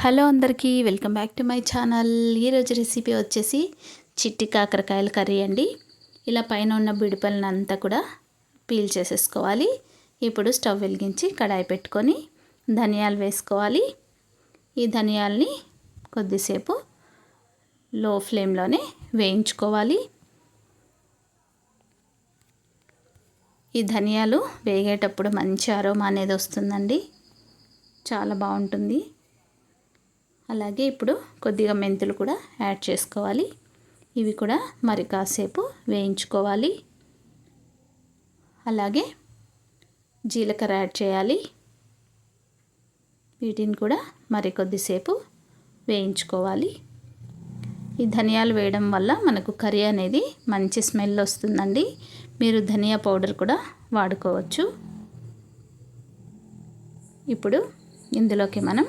Hello అందరికీ welcome back to my channel. ఈరోజు recipe వచ్చేసి చిట్టి కాకరకాయల కర్రీ అండి. ఇలా పైన ఉన్న బిడిపలను అంతా కూడా పీల్ చేసేసుకోవాలి. ఇప్పుడు స్టవ్ వెలిగించి కడాయి పెట్టుకొని ధనియాలు వేసుకోవాలి. ఈ ధనియాల్ని కొద్దిసేపు లో ఫ్లేమ్లోనే వేయించుకోవాలి. ఈ ధనియాలు వేగేటప్పుడు మంచి అరోమా అనేది వస్తుందండి, చాలా బాగుంటుంది. అలాగే ఇప్పుడు కొద్దిగా మెంతులు కూడా యాడ్ చేసుకోవాలి. ఇవి కూడా మరి కాసేపు వేయించుకోవాలి. అలాగే జీలకర్ర యాడ్ చేయాలి. వీటిని కూడా మరి కొద్దిసేపు వేయించుకోవాలి. ఈ ధనియాలు వేయడం వల్ల మనకు కర్రీ అనేది మంచి స్మెల్ వస్తుందండి. మీరు ధనియా పౌడర్ కూడా వాడుకోవచ్చు. ఇప్పుడు ఇందులోకి మనం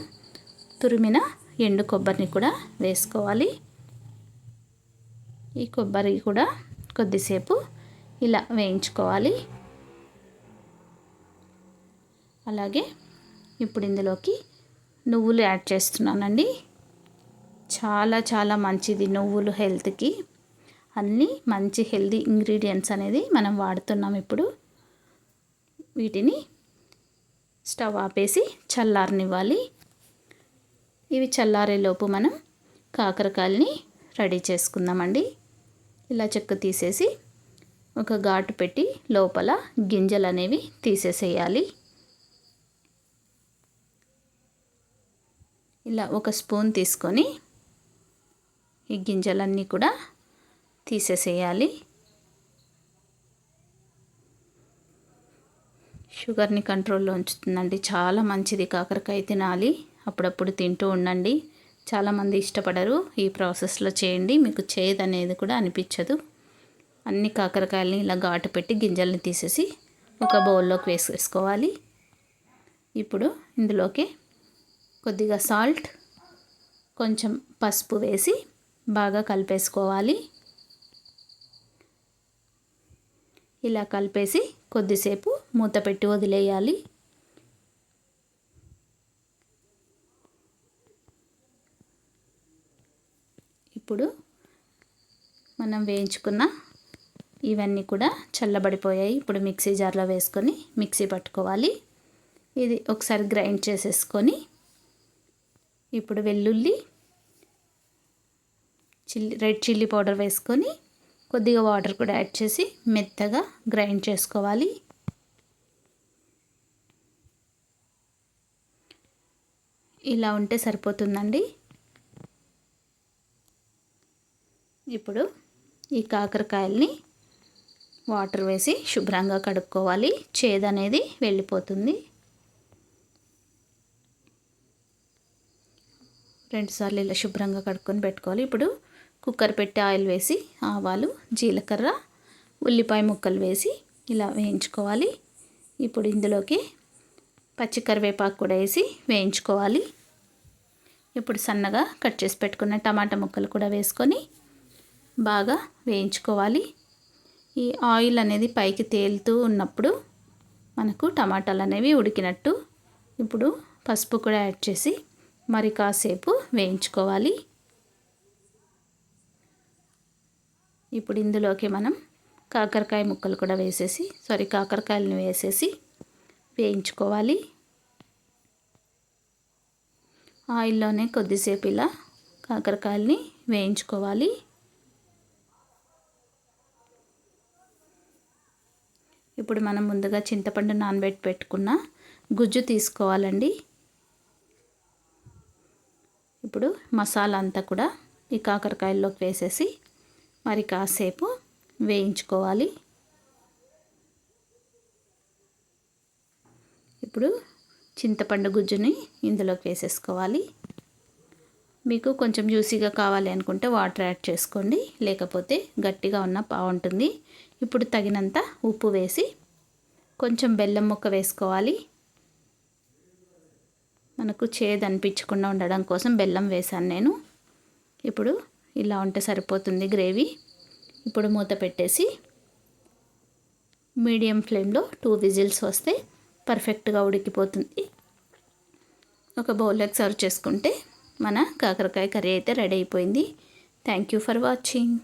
తురిమిన ఎండు కొబ్బరిని కూడా వేసుకోవాలి. ఈ కొబ్బరి కూడా కొద్దిసేపు ఇలా వేయించుకోవాలి. అలాగే ఇప్పుడు ఇందులోకి నువ్వులు యాడ్ చేస్తున్నానండి. చాలా మంచిది నువ్వులు హెల్త్కి. అన్నీ మంచి హెల్తీ ఇంగ్రీడియంట్స్ అనేది మనం వాడుతున్నాం. ఇప్పుడు వీటిని స్టవ్ ఆపేసి చల్లారనివ్వాలి. ఇవి చల్లారేలోపు మనం కాకరకాయలని రెడీ చేసుకుందామండి. ఇలా చెక్క తీసేసి ఒక ఘాటు పెట్టి లోపల గింజలు అనేవి తీసేసేయాలి. ఇలా ఒక స్పూన్ తీసుకొని ఈ గింజలన్నీ కూడా తీసేసేయాలి. షుగర్ని కంట్రోల్లో ఉంచుతుందండి. చాలా మంచిది కాకరకాయ తినాలి. అప్పుడప్పుడు తింటూ ఉండండి. చాలామంది ఇష్టపడరు. ఈ ప్రాసెస్లో చేయండి, మీకు చేదు అనేది కూడా అనిపించదు. అన్ని కాకరకాయలని ఇలా ఘాటు పెట్టి గింజల్ని తీసేసి ఒక బౌల్లోకి వేసేసుకోవాలి. ఇప్పుడు ఇందులోకి కొద్దిగా సాల్ట్, కొంచెం పసుపు వేసి బాగా కలిపేసుకోవాలి. ఇలా కలిపేసి కొద్దిసేపు మూత పెట్టి వదిలేయాలి. ఇప్పుడు మనం వేయించుకున్న ఇవన్నీ కూడా చల్లబడిపోయాయి. ఇప్పుడు మిక్సీ జార్లో వేసుకొని మిక్సీ పట్టుకోవాలి. ఇది ఒకసారి గ్రైండ్ చేసేసుకొని ఇప్పుడు వెల్లుల్లి, రెడ్ చిల్లీ పౌడర్ వేసుకొని కొద్దిగా వాటర్ కూడా యాడ్ చేసి మెత్తగా గ్రైండ్ చేసుకోవాలి. ఇలా ఉంటే సరిపోతుందండి. ఇప్పుడు ఈ కాకరకాయల్ని వాటర్ వేసి శుభ్రంగా కడుక్కోవాలి. చేదు అనేది వెళ్ళిపోతుంది. 2 సార్లు ఇలా శుభ్రంగా కడుక్కొని పెట్టుకోవాలి. ఇప్పుడు కుక్కర్ పెట్టి ఆయిల్ వేసి ఆవాలు, జీలకర్ర, ఉల్లిపాయ ముక్కలు వేసి ఇలా వేయించుకోవాలి. ఇప్పుడు ఇందులోకి పచ్చి కరివేపాకు కూడా వేసి వేయించుకోవాలి. ఇప్పుడు సన్నగా కట్ చేసి పెట్టుకున్న టమాటా ముక్కలు కూడా వేసుకొని బాగా వేయించుకోవాలి. ఈ ఆయిల్ అనేది పైకి తేలుతూ ఉన్నప్పుడు మనకు టమాటాలు అనేవి ఉడికినట్టు. ఇప్పుడు పసుపు కూడా యాడ్ చేసి మరి కాసేపు వేయించుకోవాలి. ఇప్పుడు ఇందులోకి మనం కాకరకాయ ముక్కలు కూడా కాకరకాయలను వేసేసి వేయించుకోవాలి. ఆయిల్లోనే కొద్దిసేపు ఇలా కాకరకాయలని వేయించుకోవాలి. ఇప్పుడు మనం ముందుగా చింతపండు నానబెట్టి పెట్టుకున్న గుజ్జు తీసుకోవాలండి. ఇప్పుడు మసాలా అంతా కూడా ఈ కాకరకాయల్లోకి వేసేసి మరి కాసేపు వేయించుకోవాలి. ఇప్పుడు చింతపండు గుజ్జుని ఇందులోకి వేసేసుకోవాలి. మీకు కొంచెం జ్యూసీగా కావాలి అనుకుంటే వాటర్ యాడ్ చేసుకోండి, లేకపోతే గట్టిగా ఉన్న బాగుంటుంది. ఇప్పుడు తగినంత ఉప్పు వేసి కొంచెం బెల్లం ముక్క వేసుకోవాలి. మనకు చేదు అనిపించకుండా ఉండడం కోసం బెల్లం వేసాను నేను. ఇప్పుడు ఇలా ఉంటే సరిపోతుంది గ్రేవీ. ఇప్పుడు మూత పెట్టేసి మీడియం ఫ్లేమ్లో 2 విజిల్స్ వస్తే పర్ఫెక్ట్గా ఉడికిపోతుంది. ఒక బౌల్లోకి సర్వ్ చేసుకుంటే మన కాకరకాయ కర్రీ అయితే రెడీ అయిపోయింది. Thank you for watching.